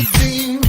dream.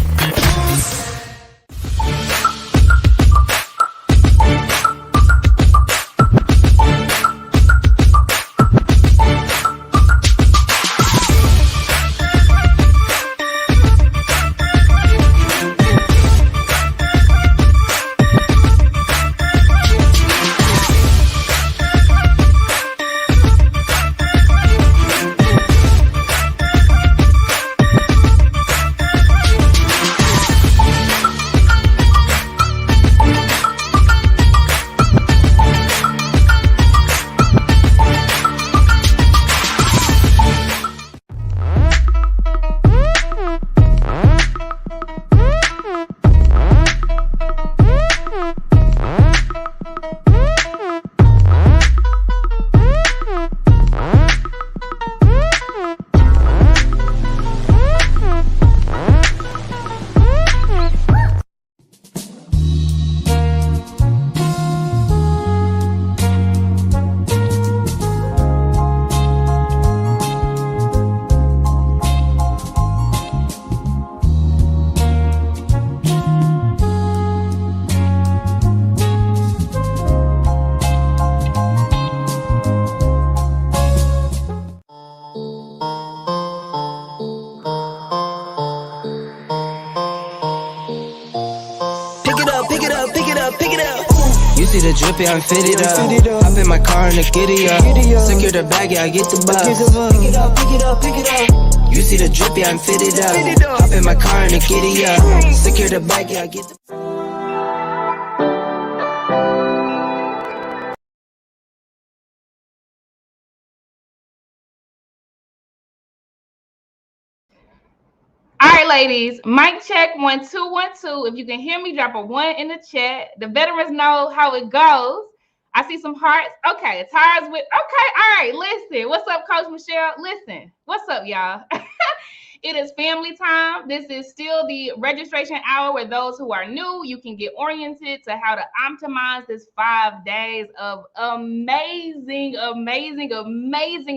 You see the drip, yeah, I'm fitted up. Hop in my car and the giddy up. Secure the bag, yeah, I get the bus. Pick it up, pick it up, pick it up. You see the drip, yeah, I'm fitted up. Hop in my car and the giddy up. Secure the bag, yeah, I get the All right, ladies, mic check 1 2 1 2. If you can hear me, drop a 1 in the chat. The veterans know how it goes. I see some hearts. Okay, Tara's with. Okay, all right. Listen, what's up, Coach Michelle? Listen, what's up, y'all? It is family time. This is still the registration hour where those who are new, you can get oriented to how to optimize this 5 days of amazing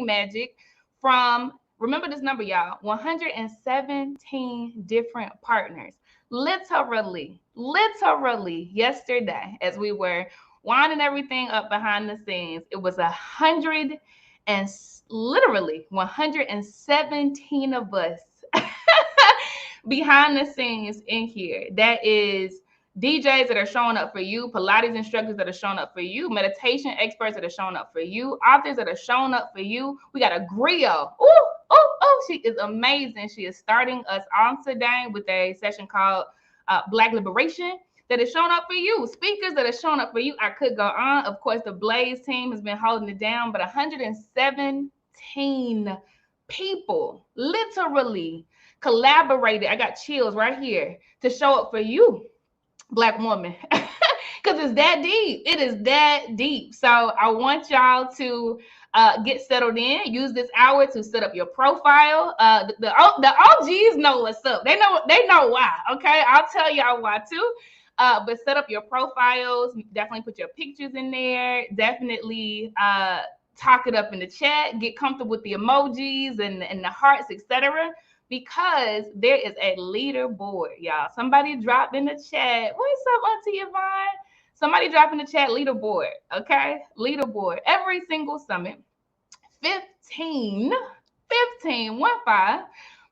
magic from. Remember this number, y'all, 117 different partners. Literally, yesterday, as we were winding everything up behind the scenes, it was 117 of us behind the scenes in here. That is DJs that are showing up for you, Pilates instructors that are showing up for you, meditation experts that are showing up for you, authors that are showing up for you. We got a griot. She is amazing. She is starting us off today with a session called Black Liberation that is showing up for you. Speakers that are showing up for you. I could go on. Of course, the Blaze team has been holding it down, but 117 people literally collaborated. I got chills right here to show up for you, Black woman, because it's that deep. It is that deep. So I want y'all to get settled in. Use this hour to set up your profile. The OGs know what's up. They know why. Okay, I'll tell y'all why too. But set up your profiles. Definitely put your pictures in there. Definitely talk it up in the chat. Get comfortable with the emojis and the hearts, etc. Because there is a leaderboard, y'all. Somebody dropped in the chat. What's up, Auntie Yvonne? Somebody drop in the chat leaderboard, okay? Leaderboard. Every single summit, 15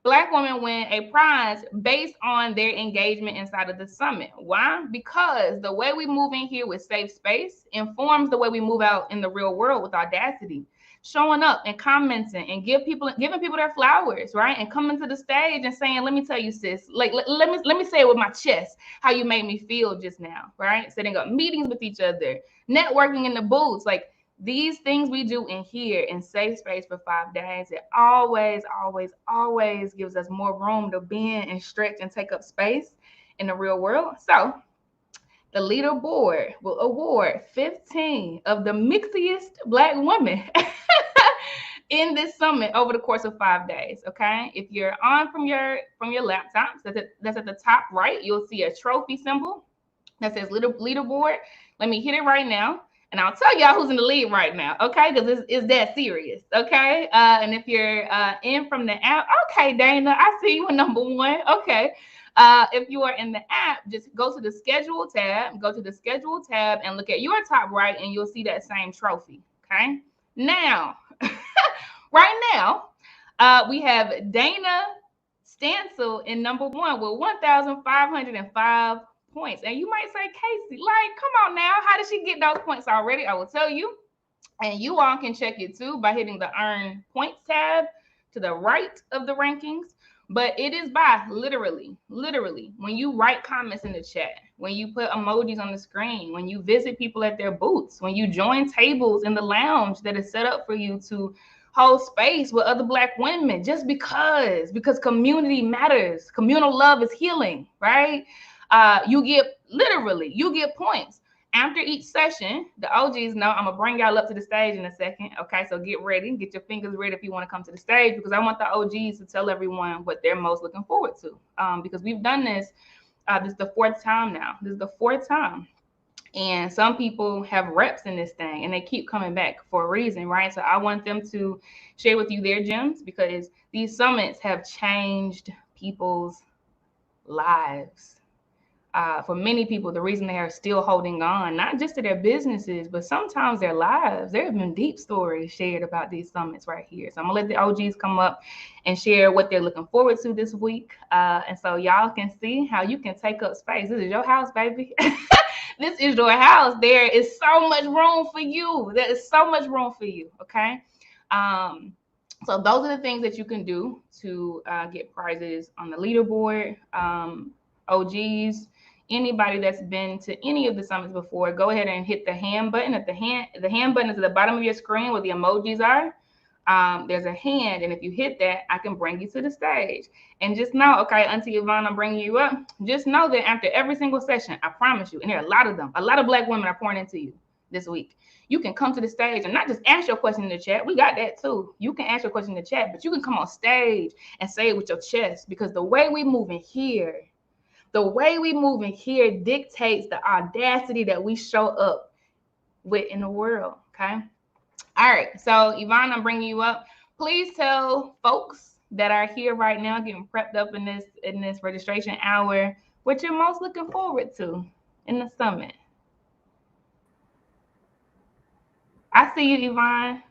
Black women win a prize based on their engagement inside of the summit. Why? Because the way we move in here with safe space informs the way we move out in the real world with audacity. Showing up and commenting and giving people their flowers, right? And coming to the stage and saying, "Let me tell you, sis. Like, let me say it with my chest how you made me feel just now," right? Setting up meetings with each other, networking in the booths, like these things we do in here in safe space for 5 days. It always gives us more room to bend and stretch and take up space in the real world. So the leaderboard will award 15 of the mixiest Black women in this summit over the course of 5 days. Okay, if you're on from your laptops, that's at the top right, you'll see a trophy symbol that says leaderboard. Let me hit it right now. And I'll tell y'all who's in the lead right now, okay? Because it's that serious, okay? And if you're in from the app, okay, Dana, I see you in number one, okay. If you are in the app, just go to the schedule tab, and look at your top right, and you'll see that same trophy, okay? Now, right now, we have Dana Stansel in number one with 1,505 points. And you might say, Casey, like, come on now. How did she get those points already? I will tell you. And you all can check it too by hitting the Earn Points tab to the right of the rankings. But it is by literally, when you write comments in the chat, when you put emojis on the screen, when you visit people at their booths, when you join tables in the lounge that is set up for you to hold space with other Black women, just because community matters. Communal love is healing, right? You get points. After each session, the OGs know I'm gonna bring y'all up to the stage in a second. Okay, so get ready, get your fingers ready if you want to come to the stage, because I want the OGs to tell everyone what they're most looking forward to. Because we've done this. This is the fourth time now. And some people have reps in this thing and they keep coming back for a reason, right? So I want them to share with you their gems, because these summits have changed people's lives. For many people, the reason they are still holding on, not just to their businesses, but sometimes their lives. There have been deep stories shared about these summits right here. So I'm gonna let the OGs come up and share what they're looking forward to this week. And so y'all can see how you can take up space. This is your house, baby. This is your house. There is so much room for you. There is so much room for you, okay? So those are the things that you can do to get prizes on the leaderboard. OGs, anybody that's been to any of the summits before, go ahead and hit the hand button. The hand button is at the bottom of your screen where the emojis are. There's a hand, and if you hit that, I can bring you to the stage. And just know, okay, Auntie Yvonne, I'm bringing you up. Just know that after every single session, I promise you, and there are a lot of them, a lot of Black women are pouring into you this week. You can come to the stage and not just ask your question in the chat. We got that too. You can ask your question in the chat, but you can come on stage and say it with your chest, because the way we move in here dictates the audacity that we show up with in the world, okay? All right, so Yvonne, I'm bringing you up. Please tell folks that are here right now, getting prepped up in this registration hour, what you're most looking forward to in the summit. I see you, Yvonne.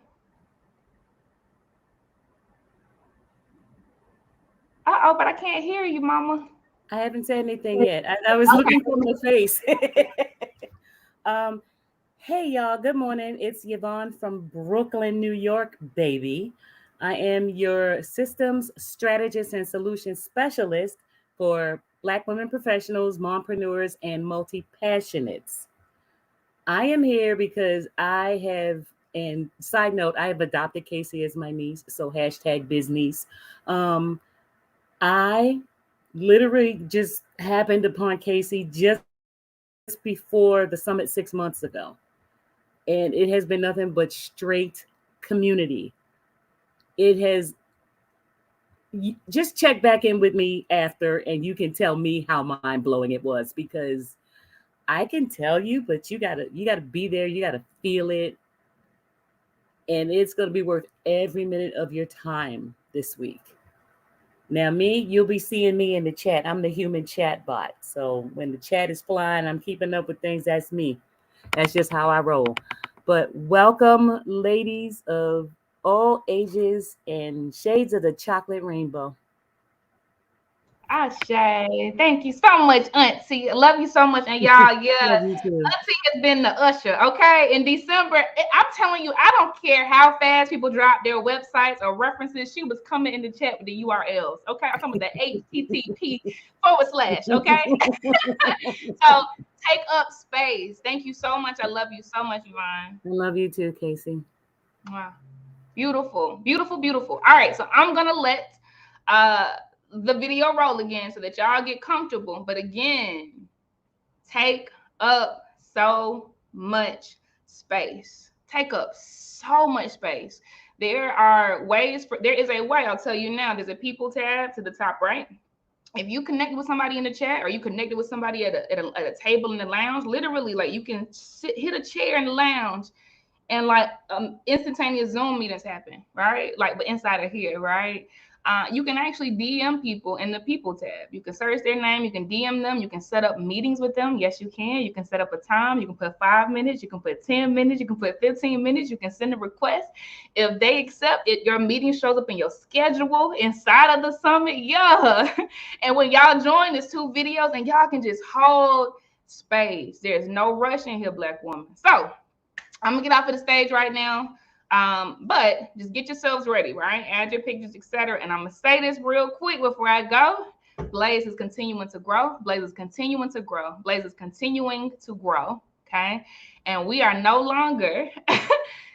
Uh-oh, but I can't hear you, Mama. I haven't said anything yet. I was looking for my face. Hey, y'all. Good morning. It's Yvonne from Brooklyn, New York, baby. I am your systems strategist and solutions specialist for Black women professionals, mompreneurs, and multi-passionates. I am here because I have, and side note, I have adopted Casey as my niece, so #bizniece. I literally just happened upon Casey just before the summit 6 months ago. And it has been nothing but straight community. It has, just check back in with me after and you can tell me how mind blowing it was, because I can tell you, but you gotta be there. You gotta feel it. And it's going to be worth every minute of your time this week. Now, you'll be seeing me in the chat. I'm the human chat bot. So when the chat is flying, I'm keeping up with things. That's me. That's just how I roll. But welcome, ladies of all ages and shades of the chocolate rainbow. Ashay, thank you so much, Auntie. I love you so much. And y'all, yeah, Auntie has been the usher, okay? In December, I'm telling you, I don't care how fast people drop their websites or references. She was coming in the chat with the URLs, okay? I'm talking about the HTTP/, okay? So take up space. Thank you so much. I love you so much, Yvonne. I love you too, Casey. Wow. Beautiful, beautiful, beautiful. All right, so I'm gonna let the video roll again so that y'all get comfortable. But again, take up so much space. Take up so much space. There is a way, I'll tell you now, there's a people tab to the top right. if you connect with somebody in the chat or you connected with somebody at a table in the lounge, literally, like you can hit a chair in the lounge and like instantaneous Zoom meetings happen, right? Like, but inside of here, right? You can actually DM people in the people tab. You can search their name, you can DM them, you can set up meetings with them. Yes, you can. You can set up a time, you can put 5 minutes, you can put 10 minutes, you can put 15 minutes, you can send a request. If they accept it, your meeting shows up in your schedule inside of the summit. Yeah. And when y'all join, there's 2 videos and y'all can just hold space. There's no rush in here, Black woman. So I'm gonna get off of the stage right now. But just get yourselves ready, right? Add your pictures, etc. And I'm gonna say this real quick before I go. Blaze is continuing to grow. Blaze is continuing to grow. Blaze is continuing to grow. Okay. And we are no longer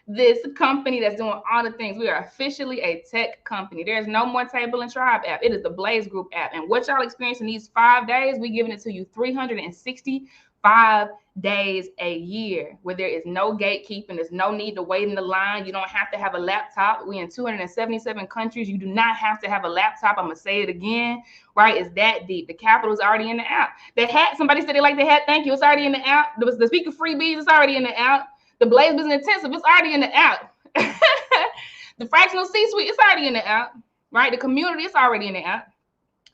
this company that's doing all the things. We are officially a tech company. There's no more Table and Tribe app. It is the Blaze Group app. And what y'all experiencing these 5 days, we giving it to you 365 days a year, where there is no gatekeeping. There's no need to wait in the line. You don't have to have a laptop. We in 277 countries. You do not have to have a laptop. I'm gonna say it again, right? It's that deep. The capital's already in the app. The hat, somebody said they like the hat. Thank you. It's already in the app. The speaker freebies, it's already in the app. The Blaze Business Intensive, it's already in the app. The fractional C-suite, it's already in the app, right? The community, it's already in the app,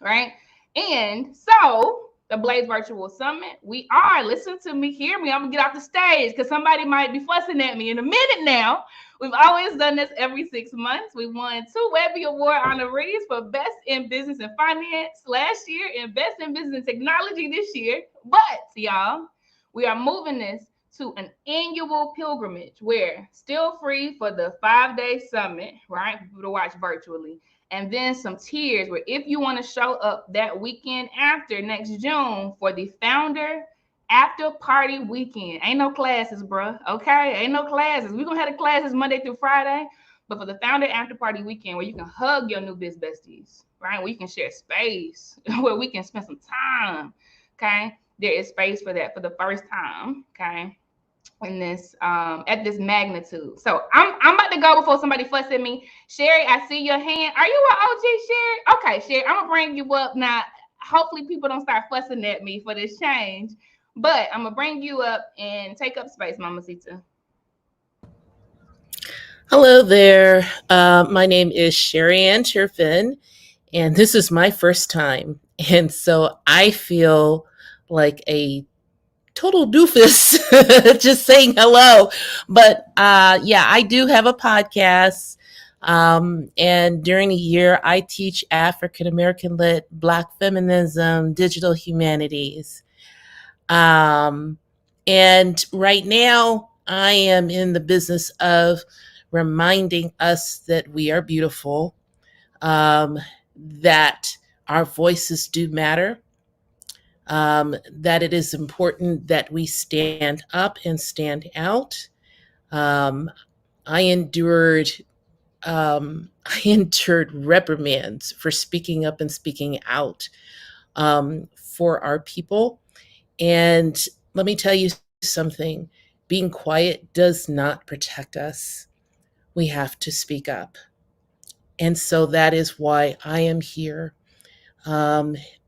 right? And so the Blaze Virtual Summit, we are, listen to me, hear me, I'm gonna get off the stage because somebody might be fussing at me in a minute now. We've always done this every 6 months. We won 2 Webby Award honorees for Best in Business and Finance last year and Best in Business and Technology this year. But y'all, we are moving this to an annual pilgrimage where still free for the 5-day summit, right? For people to watch virtually. And then some tiers where if you want to show up that weekend after next June for the founder after party weekend. Ain't no classes, bro. Okay? Ain't no classes. We're gonna have the classes Monday through Friday, but for the founder after party weekend where you can hug your new biz besties, right? Where you can share space, where we can spend some time. Okay. There is space for that for the first time. Okay. In this at this magnitude. So I'm about to go before somebody fuss at me. Sherry, I see your hand. Are you an OG, Sherry? Okay, Sherry, I'm gonna bring you up now. Hopefully people don't start fussing at me for this change, but I'm gonna bring you up and take up space, Mama Sita. Hello there. My name is Sherry Ann Turpin, and this is my first time. And so I feel like a total doofus just saying hello. But yeah, I do have a podcast. And during the year, I teach African American lit, Black feminism, digital humanities. And right now, I am in the business of reminding us that we are beautiful, that our voices do matter, that it is important that we stand up and stand out. I endured reprimands for speaking up and speaking out for our people. And let me tell you something, being quiet does not protect us. We have to speak up. And so that is why I am here,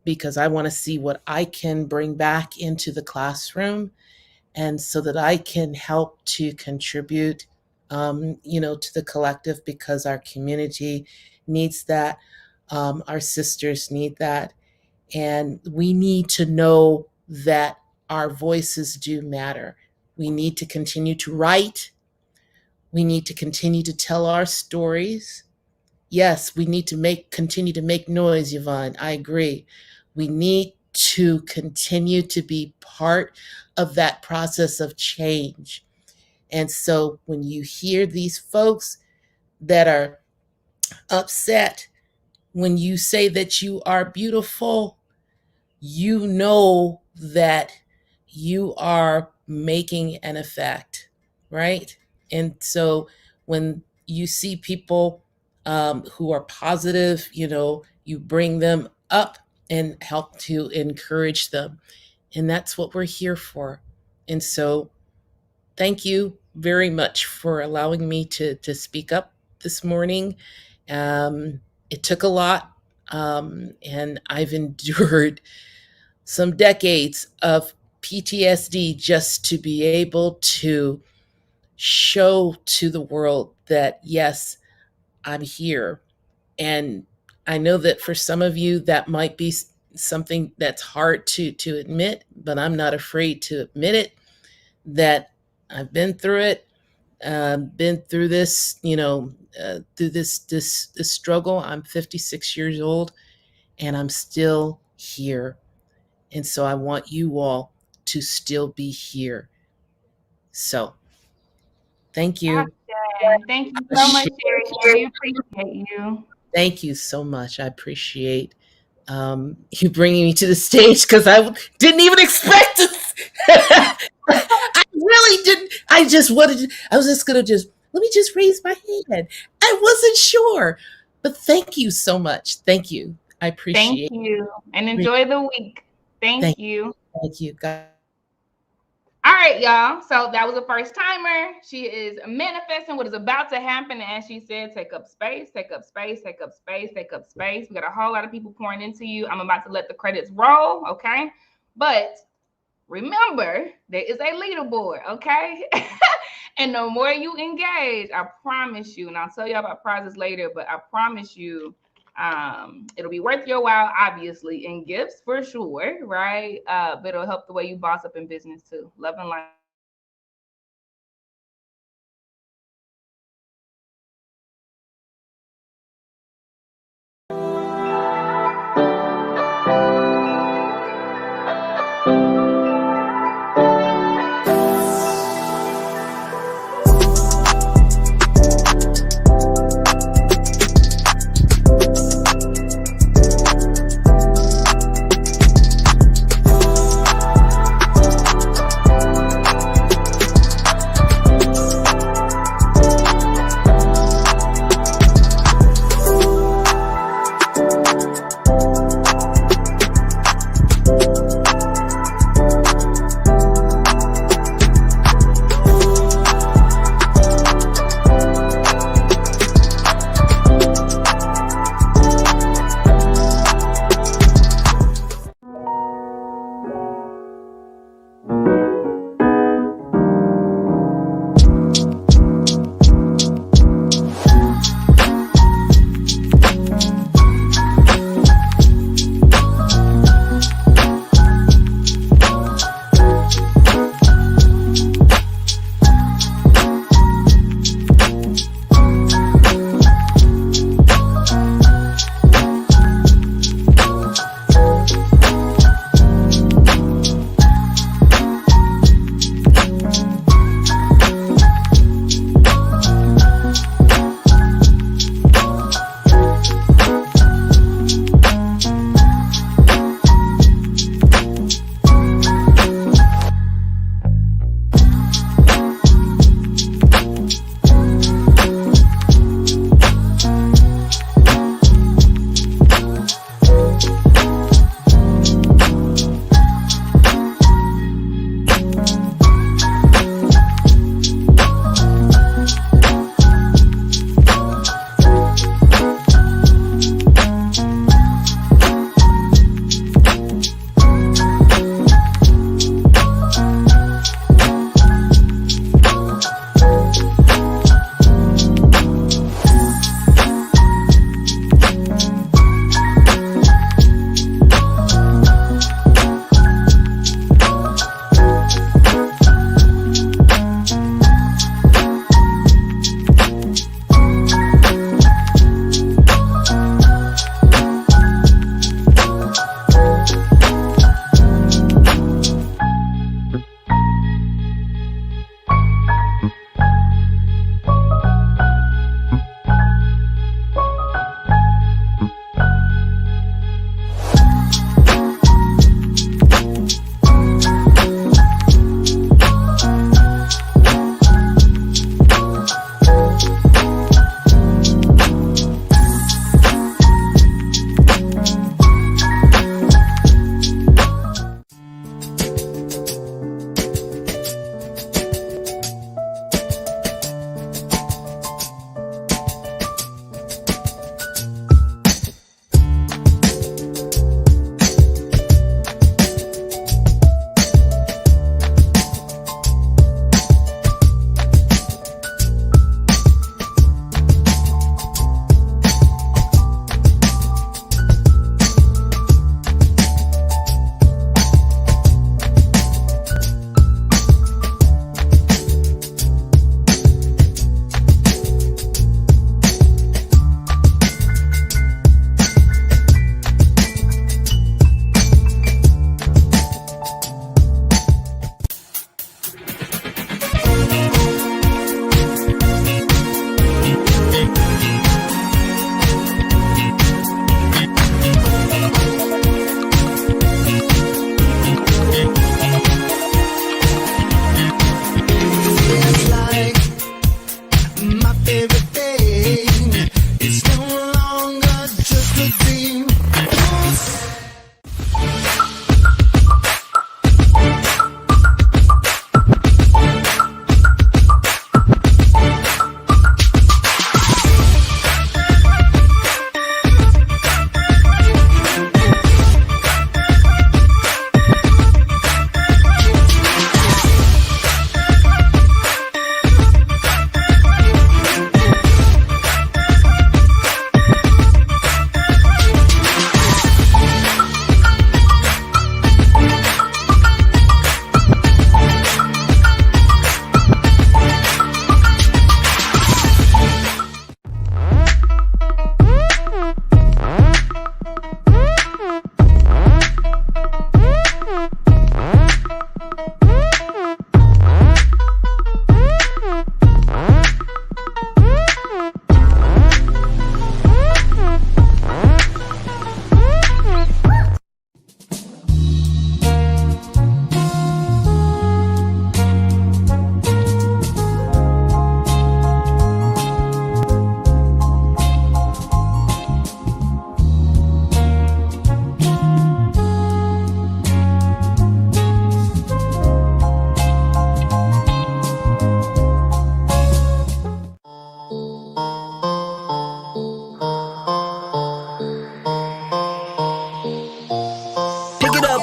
because I want to see what I can bring back into the classroom, and so that I can help to contribute, to the collective, because our community needs that. Our sisters need that. And we need to know that our voices do matter. We need to continue to write. We need to continue to tell our stories. Yes, we need to continue to make noise, Yvonne. I agree. We need to continue to be part of that process of change. And so when you hear these folks that are upset, when you say that you are beautiful, you know that you are making an effect, right? And so when you see people who are positive, you bring them up and help to encourage them. And that's what we're here for. And so thank you very much for allowing me to speak up this morning. It took a lot. And I've endured some decades of PTSD just to be able to show to the world that, yes, I'm here. And I know that for some of you, that might be something that's hard to admit, but I'm not afraid to admit it, that I've been through it, been through this, through this struggle. I'm 56 years old and I'm still here. And so I want you all to still be here. So thank you. Okay. Thank you so much, Sherry. We appreciate you. Thank you so much. I appreciate you bringing me to the stage, because I didn't even expect it. I really didn't. I was just going to let me just raise my hand. I wasn't sure. But thank you so much. Thank you. I appreciate it. Thank you. And enjoy the week. Thank you. Thank you. God. All right, y'all. So that was a first timer. She is manifesting what is about to happen. And as she said, take up space, take up space, take up space, take up space. We got a whole lot of people pouring into you. I'm about to let the credits roll, okay? But remember, there is a leaderboard, okay? And the more you engage, I promise you, and I'll tell you about prizes later, but I promise you, it'll be worth your while, obviously, in gifts for sure, right? But it'll help the way you boss up in business too. Love and light.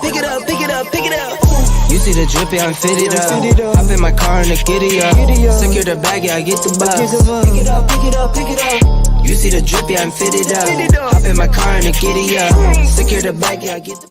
pick it up, pick it up, pick it up. You see the drippy, I'm fitted up. Hop in my car and a giddy up. Secure the bag, yeah, I get the bus. Pick it up, pick it up, pick it up. You see the drippy, I'm fitted up. Hop in my car and a giddy up. Secure the bag, yeah, I get the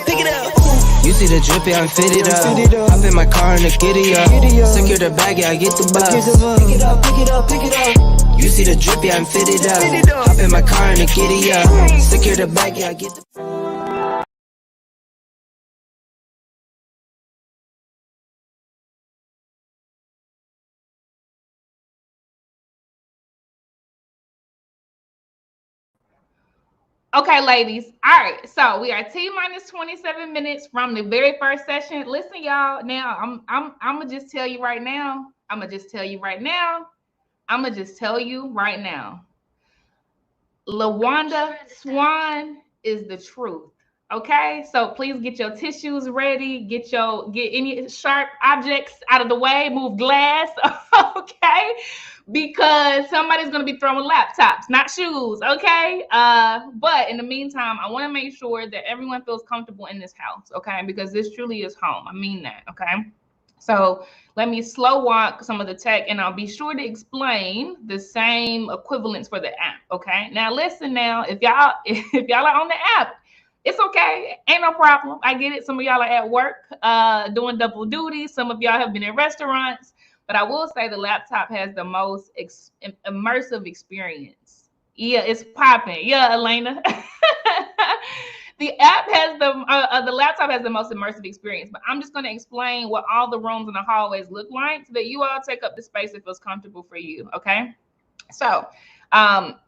pick it up. You see the drip, yeah, I'm fitted up. Hop in my car and the giddy up. Secure the bag, yeah, I get the bus. Pick it up, pick it up, pick it up. You see the drip, yeah, I'm fitted up. Hop in my car and the giddy up. Secure the bag, yeah, I get the. Okay, ladies. All right. So we are T minus 27 minutes from the very first session. Listen, y'all. Now I'm gonna just tell you right now. I'm gonna just tell you right now. LaWanda Swan is the truth. Okay, so please get your tissues ready. Get any sharp objects out of the way. Move glass. Okay, because somebody's going to be throwing laptops, not shoes. Okay, but in the meantime, I want to make sure that everyone feels comfortable in this house. Okay, because this truly is home. I mean that. Okay, so let me slow walk some of the tech, and I'll be sure to explain the same equivalents for the app. Okay, now listen. Now, if y'all are on the app, it's okay. Ain't no problem. I get it. Some of y'all are at work doing double duty. Some of y'all have been in restaurants. But I will say the laptop has the most immersive experience. Yeah, it's popping. Yeah, Elena. The app has the laptop has the most immersive experience. But I'm just going to explain what all the rooms and the hallways look like so that you all take up the space that feels comfortable for you. Okay. So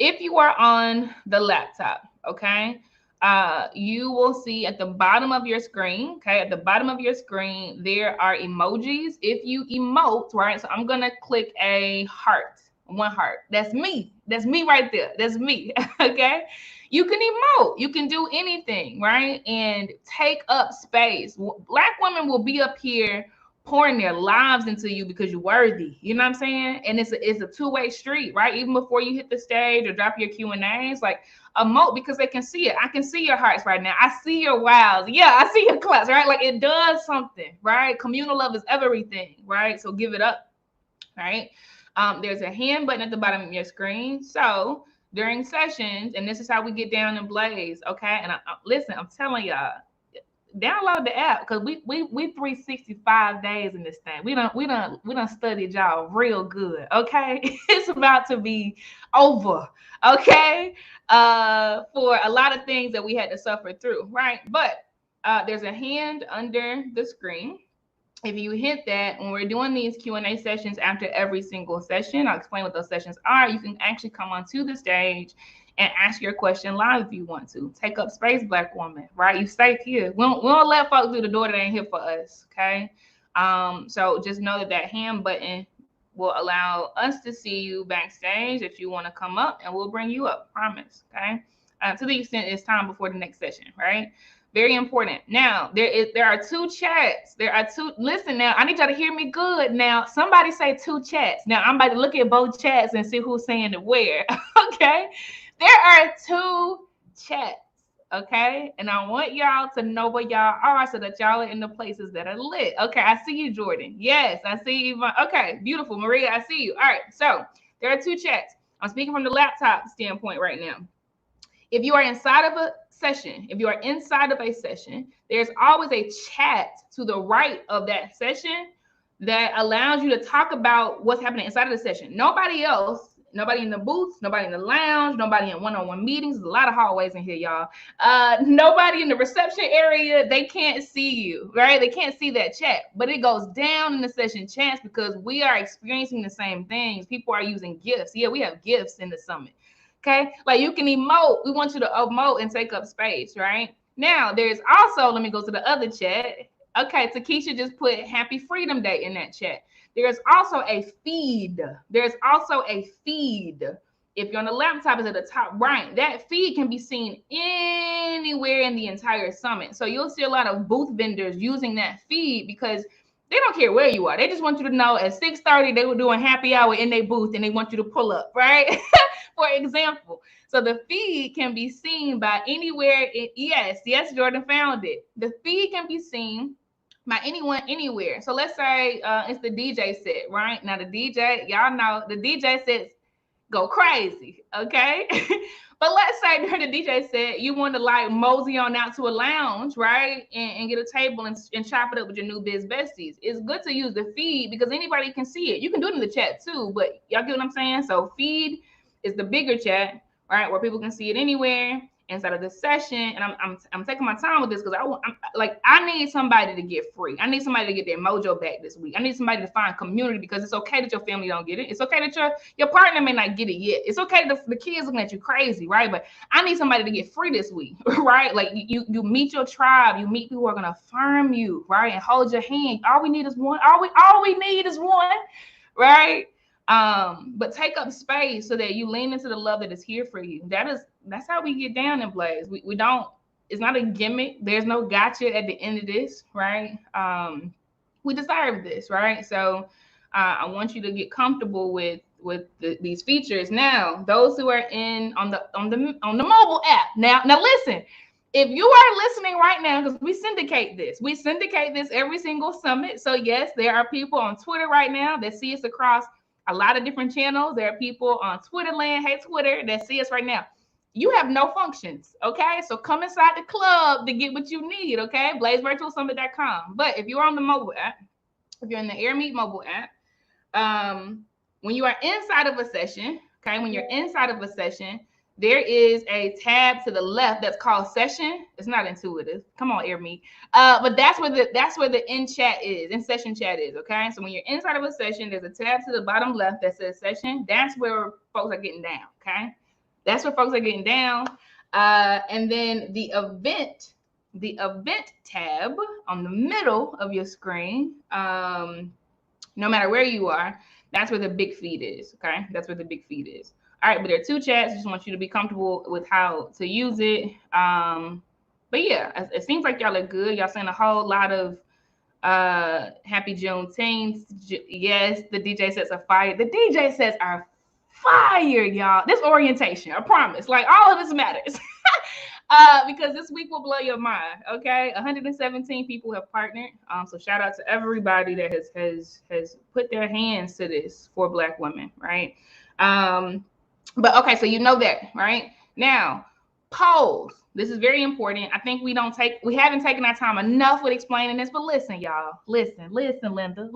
if you are on the laptop, okay, you will see at the bottom of your screen, okay, at the bottom of your screen, there are emojis. If you emote, right, so I'm going to click a heart, one heart. That's me. That's me right there. That's me, okay? You can emote. You can do anything, right, and take up space. Black women will be up here pouring their lives into you because you're worthy. You know what I'm saying? And it's a two-way street, right? Even before you hit the stage or drop your Q&As, like emote because they can see it. I can see your hearts right now. I see your wows. Yeah, I see your claps, right? Like it does something, right? Communal love is everything, right? So give it up, right? There's a hand button at the bottom of your screen. So during sessions, and this is how we get down and blaze, okay? And listen, I'm telling y'all, download the app because we 365 days in this thing. We done studied y'all real good. Okay, it's about to be over. Okay, for a lot of things that we had to suffer through, right? But there's a hand under the screen. If you hit that, when we're doing these Q&A sessions after every single session, I'll explain what those sessions are. You can actually come onto the stage and ask your question live if you want to. Take up space, Black woman, right? You stay here. We don't let folks through the door that ain't here for us, okay? So just know that hand button will allow us to see you backstage if you want to come up, and we'll bring you up, promise, okay? To the extent it's time before the next session, right? Very important. Now, there are two chats. Listen now, I need y'all to hear me good. Now, somebody say two chats. Now, I'm about to look at both chats and see who's saying it where, okay? There are two chats, okay? And I want y'all to know where y'all are so that y'all are in the places that are lit. Okay, I see you, Jordan. Yes, I see you. Okay, beautiful. Maria, I see you. All right, so there are two chats. I'm speaking from the laptop standpoint right now. If you are inside of a session, there's always a chat to the right of that session that allows you to talk about what's happening inside of the session. Nobody else, nobody in the booths, nobody in the lounge, nobody in one-on-one meetings. There's a lot of hallways in here, y'all. Nobody in the reception area, they can't see you, right? They can't see that chat, but it goes down in the session chats because we are experiencing the same things. People are using gifts. Yeah, we have gifts in the summit. Okay, like you can emote. We want you to emote and take up space, right? Now, there's also, let me go to the other chat. Okay, Takesha just put Happy Freedom Day in that chat. There's also a feed. If you're on the laptop, it's at the top right. That feed can be seen anywhere in the entire summit. So you'll see a lot of booth vendors using that feed because they don't care where you are. They just want you to know at 6:30 they were doing happy hour in their booth and they want you to pull up, right? For example. So the feed can be seen by anywhere. Yes, Jordan found it. The feed can be seen by anyone, anywhere. So let's say it's the DJ set, right? Now the DJ, y'all know the DJ sets go crazy, okay? But let's say during the DJ set, you want to like mosey on out to a lounge, right? And get a table and chop it up with your new biz besties. It's good to use the feed because anybody can see it. You can do it in the chat too, but y'all get what I'm saying? So feed is the bigger chat, right? Where people can see it anywhere inside of the session. And I'm taking my time with this because I need somebody to get free. I need somebody to get their mojo back this week. I need somebody to find community because it's okay that your family don't get it. It's okay that your partner may not get it yet. It's okay that the kids looking at you crazy, right? But I need somebody to get free this week, right? Like you meet your tribe, you meet people who are gonna affirm you, right? And hold your hand. All we need is one. All we need is one, right? But take up space so that you lean into the love that is here for you. That's how we get down in Blaze. We don't, it's not a gimmick. There's no gotcha at the end of this, right? We deserve this, right? So I want you to get comfortable with these features. Now, those who are on the mobile app. Now listen, if you are listening right now, because we syndicate this every single summit. So yes, there are people on Twitter right now that see us across a lot of different channels. There are people on Twitter land, hey Twitter, that see us right now. You have no functions, okay? So come inside the club to get what you need, okay? BlazeVirtualSummit.com. But if you're on the mobile app, if you're in the AirMeet mobile app, when you are inside of a session, okay, when you're inside of a session, there is a tab to the left that's called Session. It's not intuitive. Come on, AirMeet. But that's where the in session chat is, okay? So when you're inside of a session, there's a tab to the bottom left that says Session. That's where folks are getting down, okay? That's where folks are getting down. And then the event tab on the middle of your screen, no matter where you are, that's where the big feed is, okay? That's where the big feed is. All right, but there are two chats. I just want you to be comfortable with how to use it. But yeah, it seems like y'all are good. Y'all saying a whole lot of happy Juneteenth. Yes, the DJ sets are fire. The DJ sets are fire, y'all. This orientation, I promise. Like all of this matters. Because this week will blow your mind. Okay, 117 people have partnered. So shout out to everybody that has put their hands to this for Black women, right? But okay, so you know that, right? Now, polls. This is very important. I think we haven't taken our time enough with explaining this, but listen, y'all. Listen, Linda.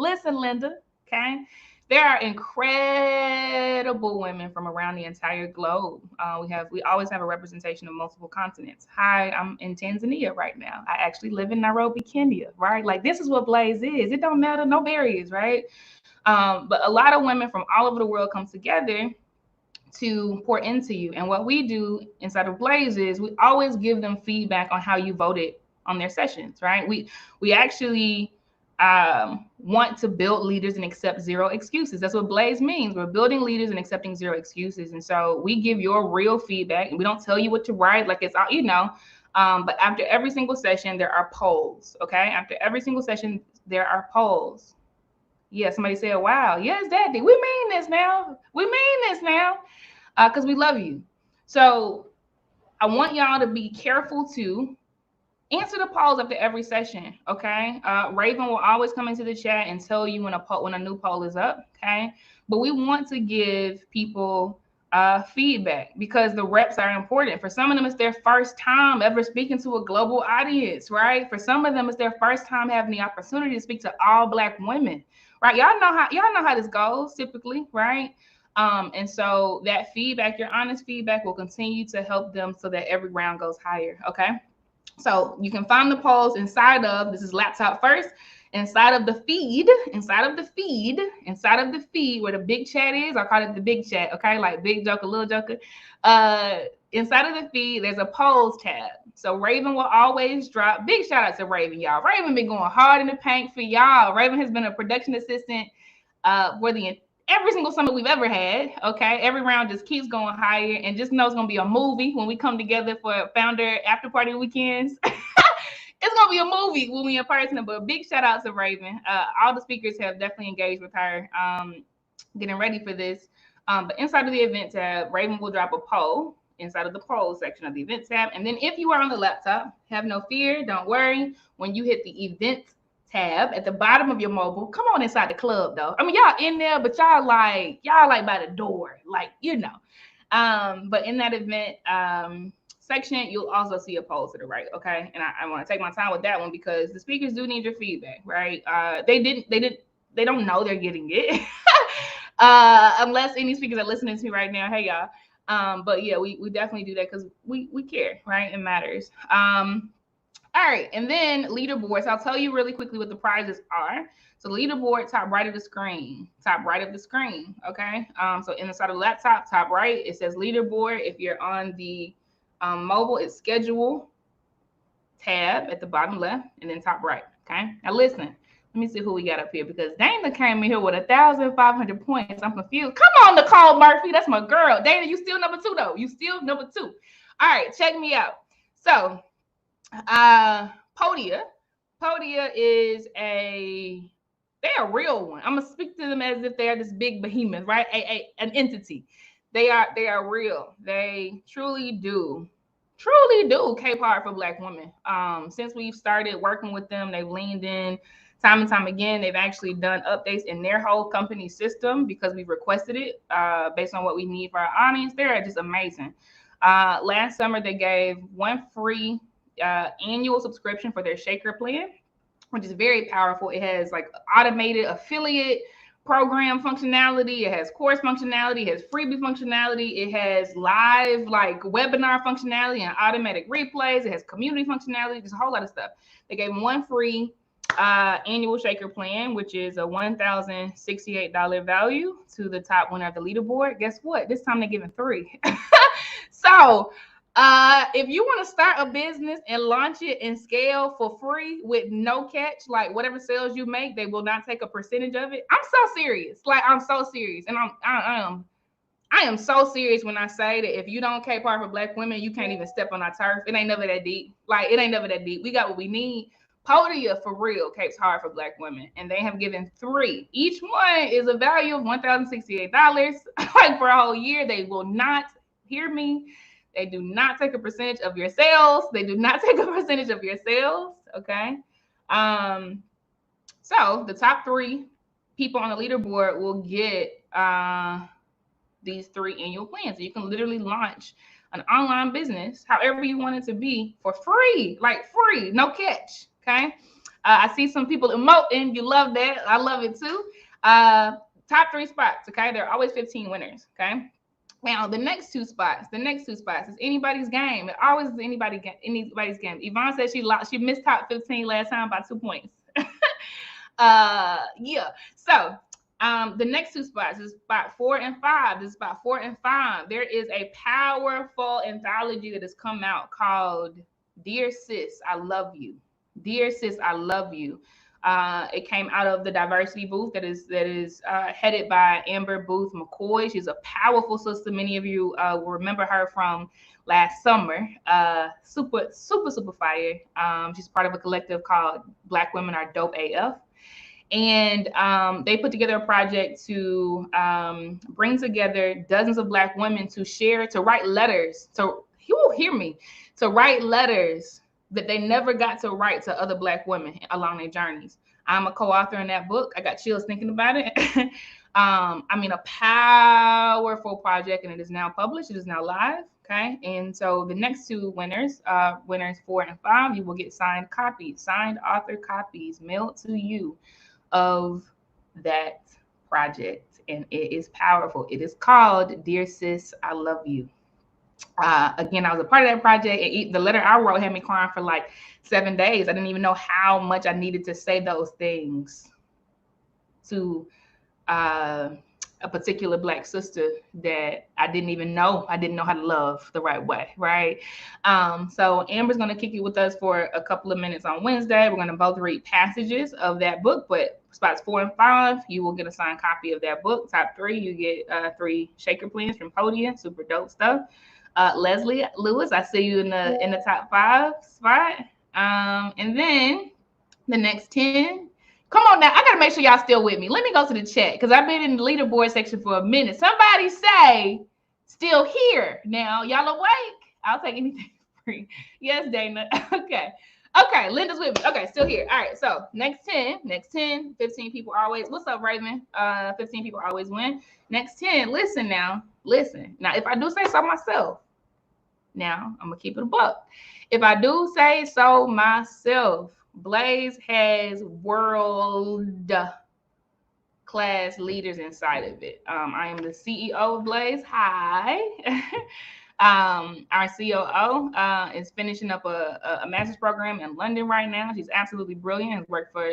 Okay. There are incredible women from around the entire globe. We always have a representation of multiple continents. Hi, I'm in Tanzania right now. I actually live in Nairobi, Kenya, right? Like this is what Blaze is. It don't matter, no barriers, right? But a lot of women from all over the world come together to pour into you. And what we do inside of Blaze is we always give them feedback on how you voted on their sessions, right? We actually want to build leaders and accept zero excuses. That's what Blaze means. We're building leaders and accepting zero excuses. And so we give your real feedback and we don't tell you what to write like it's all, but after every single session, there are polls, okay? After every single session, there are polls. Yeah, somebody said, wow, yes, Daddy, we mean this now. Because we love you. So I want y'all to be careful to answer the polls after every session, okay? Raven will always come into the chat and tell you when a new poll is up, okay? But we want to give people feedback because the reps are important. For some of them, it's their first time ever speaking to a global audience, right? For some of them, it's their first time having the opportunity to speak to all Black women, right? Y'all know how this goes typically, right? And so that feedback, your honest feedback, will continue to help them so that every round goes higher, okay? So you can find the polls inside of, this is laptop first, inside of the feed where the big chat is. I call it the big chat, okay? Like big joker, little joker. Inside of the feed, there's a polls tab. So Raven will always drop, big shout out to Raven, y'all. Raven been going hard in the paint for y'all. Raven has been a production assistant for every single summit we've ever had, okay? Every round just keeps going higher and just know it's going to be a movie when we come together for founder after party weekends. It's going to be a movie when we in person, but a big shout out to Raven. All the speakers have definitely engaged with her getting ready for this. But inside of the event tab, Raven will drop a poll inside of the poll section of the event tab. And then if you are on the laptop, have no fear, don't worry. When you hit the event tab at the bottom of your mobile, come on inside the club though. I mean, y'all in there, but y'all like by the door, like, But in that event section, you'll also see a poll to the right. Okay. And I want to take my time with that one because the speakers do need your feedback, right? They don't know they're getting it. Unless any speakers are listening to me right now. Hey y'all. But yeah, we definitely do that because we care, right? It matters. All right, and then leaderboards. I'll tell you really quickly what the prizes are. So leaderboard, top right of the screen, okay? So inside of the laptop, top right, it says leaderboard. If you're on the mobile, it's schedule tab at the bottom left, and then top right, okay? Now listen, let me see who we got up here because Dana came in here with 1,500 points. I'm confused. Come on, Nicole Murphy, that's my girl. Dana, you still number 2 though. You still number 2. All right, check me out. So Podia is they're a real one. I'm gonna speak to them as if they are this big behemoth, right? An entity. They are real. They truly do cape hard for Black women. Since we've started working with them, they've leaned in time and time again. They've actually done updates in their whole company system because we've requested it based on what we need for our audience. They're just amazing. Last summer, they gave one free annual subscription for their shaker plan, which is very powerful. It has like automated affiliate program functionality. It has course functionality. It has freebie functionality. It has live like webinar functionality and automatic replays. It has community functionality. There's a whole lot of stuff. They gave one free annual shaker plan, which is a $1,068 value to the top winner of the leaderboard. Guess what? This time they're giving 3. So if you want to start a business and launch it and scale for free with no catch, like whatever sales you make, they will not take a percentage of it. I'm so serious. Like I'm so serious. And I am so serious when I say that if you don't cape hard for Black women, you can't even step on our turf. It ain't never that deep. Like it ain't never that deep. We got what we need. Podia for real capes hard for Black women. And they have given 3. Each one is a value of $1,068. Like for a whole year, they will not hear me. They do not take a percentage of your sales. They do not take a percentage of your sales. Okay. So the top 3 people on the leaderboard will get these 3 annual plans. So you can literally launch an online business, however you want it to be, for free, like free, no catch. Okay. I see some people emoting. You love that. I love it too. Top 3 spots. Okay. There are always 15 winners. Okay. Now, the next two spots is anybody's game. It always is anybody's game. Yvonne said she missed top 15 last time by 2 points. Yeah. So the next 2 spots is spot 4 and 5. This is spot 4 and 5. There is a powerful anthology that has come out called Dear Sis, I Love You. Dear Sis, I Love You. It came out of the diversity booth that is headed by Amber Booth McCoy. She's a powerful sister. Many of you will remember her from last summer. Super fire. She's part of a collective called Black Women Are Dope AF. And they put together a project to bring together dozens of Black women to write letters. So you will hear me, to write letters that they never got to write to other Black women along their journeys. I'm a co-author in that book. I got chills thinking about it. A powerful project, and it is now published. It is now live. Okay. And so the next 2 winners, winners 4 and 5, you will get signed author copies mailed to you of that project. And it is powerful. It is called Dear Sis, I Love You. Again, I was a part of that project, and the letter I wrote had me crying for like 7 days. I didn't even know how much I needed to say those things to a particular Black sister that I didn't even know. I didn't know how to love the right way, right? So Amber's going to kick it with us for a couple of minutes on Wednesday. We're going to both read passages of that book, but spots 4 and 5, you will get a signed copy of that book. Top 3, you get 3 shaker plans from Podia, super dope stuff. Leslie Lewis, I see you in the top 5 spot. And then the next 10. Come on now, I gotta make sure y'all still with me. Let me go to the chat because I've been in the leaderboard section for a minute. Somebody say still here. Now, y'all awake? I'll take anything free. Yes, Dana. Okay. Okay, Linda's with me. Okay, still here. All right, so next 10, 15 people always. What's up, Raven? 15 people always win. Next 10, listen now. Listen. Now, if I do say so myself, now I'm gonna keep it a buck. If I do say so myself, Blaze has world class leaders inside of it. I am the CEO of Blaze. Hi. Our COO is finishing up a master's program in London right now. She's absolutely brilliant. Has worked for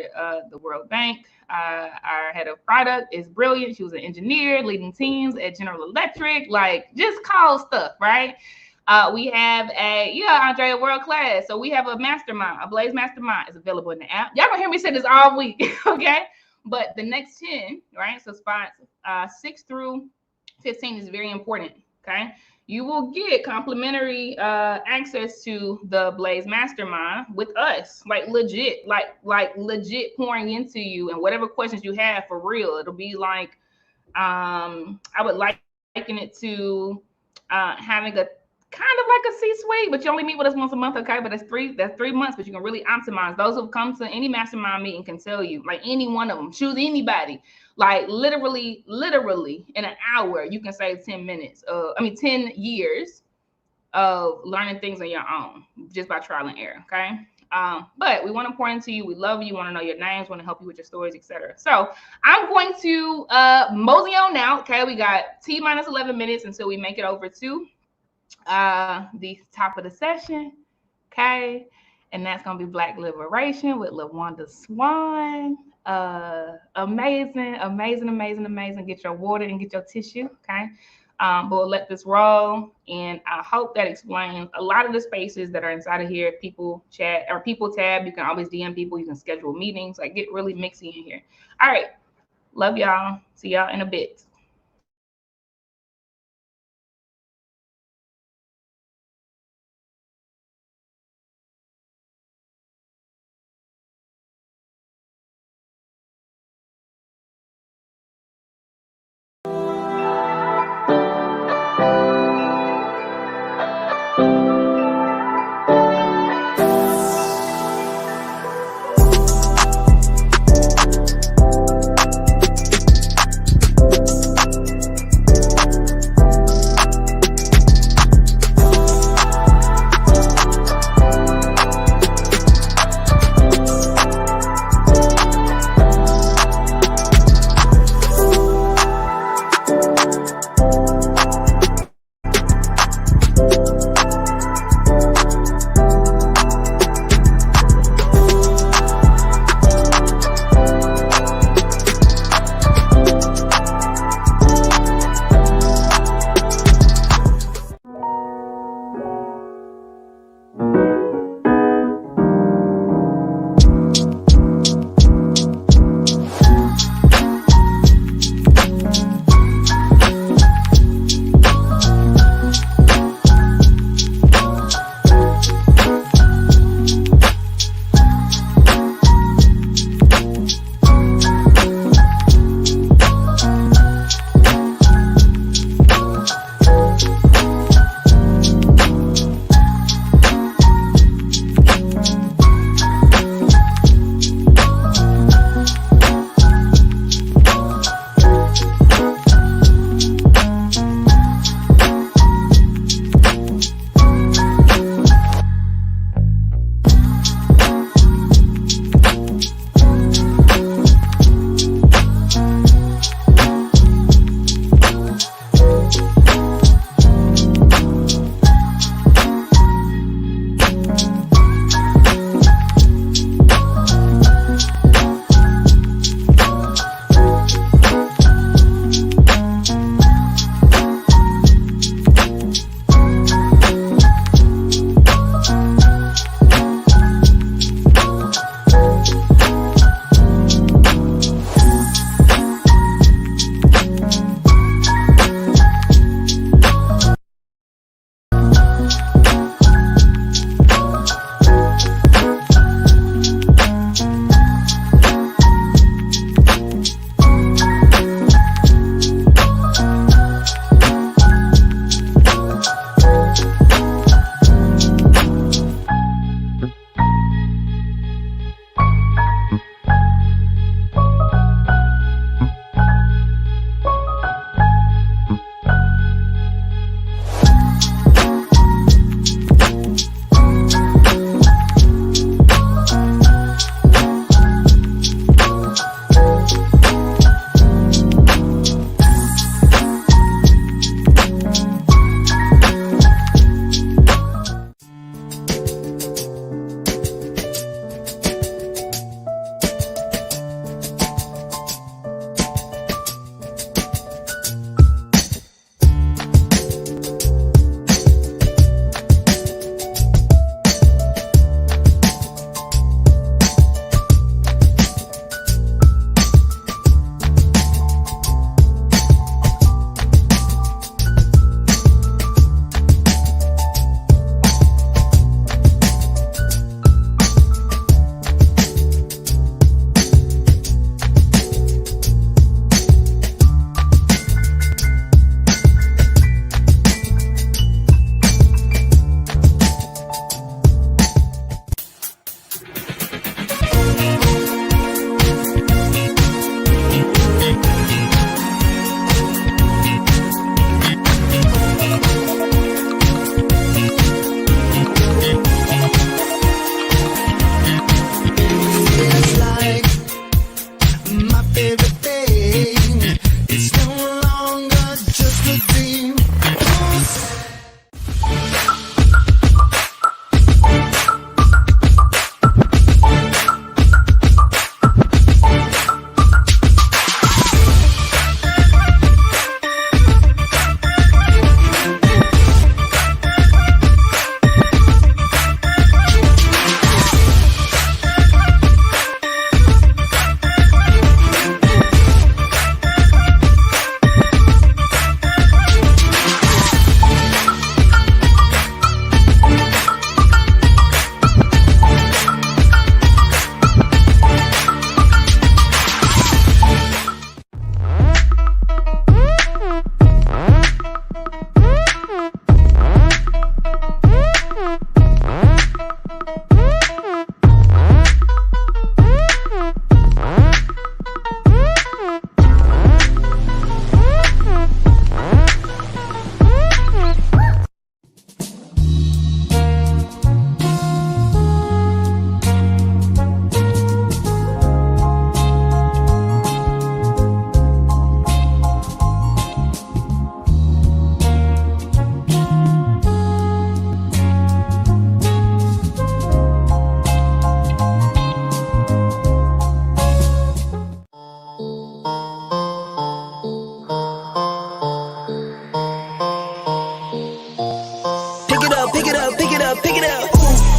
the World Bank. Our head of product is brilliant. She was an engineer leading teams at General Electric. Like, just call stuff, right? We have Andrea, world class. So we have a mastermind, a Blaze mastermind is available in the app. Y'all gonna hear me say this all week, okay? But the next 10, right? So spots 6 through 15 is very important, okay? You will get complimentary access to the Blaze Mastermind with us, like legit, like legit pouring into you and whatever questions you have for real. It'll be like, I would liken it to having a kind of like a C-suite, but you only meet with us once a month, okay? But that's 3 months, but you can really optimize. Those who've come to any mastermind meeting can tell you, like any one of them, choose anybody. Like literally in an hour, you can save 10 years of learning things on your own just by trial and error, okay? But we want to pour into you. We love you. Want to know your names. Want to help you with your stories, etc. So I'm going to mosey on now, okay? We got T-minus 11 minutes until we make it over to the top of the session, okay? And that's going to be Black Liberation with LaWanda Swan. Amazing. Get your water and get your tissue, okay? But we'll let this roll, and I hope that explains a lot of the spaces that are inside of here. People chat or people tab. You can always DM people. You can schedule meetings. Like, get really mixy in here. All right. Love y'all. See y'all in a bit.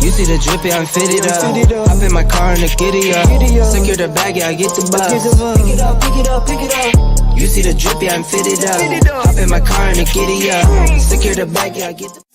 You see the drip, yeah, I'm fitted up. Hop in my car and a giddy up. Secure the bag, yeah, I get the bus. Pick it up, pick it up, pick it up. You see the drip, yeah, I'm fitted up. Hop in my car and a giddy up. Secure the bag, yeah, I get the